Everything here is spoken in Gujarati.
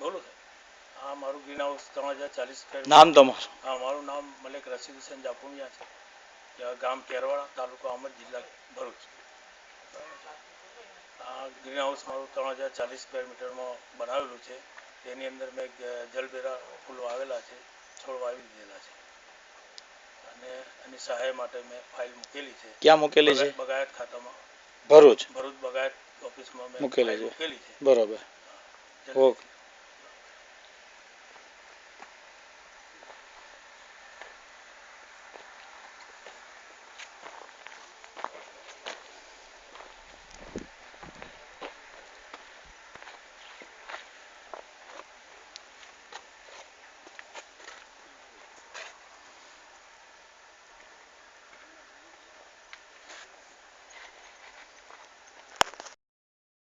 બોલો હા મારું ગ્રીન હાઉસ 3040 નામ તમારું? હા મારું નામ મલિક રશીદ હુસેન જાફુમિયા છે, ગામ કેરવાડા, તાલુકો આમદ, જિલ્લા ભરૂચ. આ ગ્રીન હાઉસ મારું 3040 સ્ક્વેર મીટરમાં બનાવેલું છે. તેની અંદર મેં જલબેરા ફૂલો આવેલા છે, છોડ વાવી દીધેલા છે અને એની સહાય માટે મેં ફાઇલ મૂકેલી છે. ક્યાં મૂકેલી છે? બગાયત ખાતામાં, ભરૂચ બગાયત ઓફિસમાં મેં મૂકેલી ફાઇલ છે. મૂકેલી છે. બરોબર. ઓકે.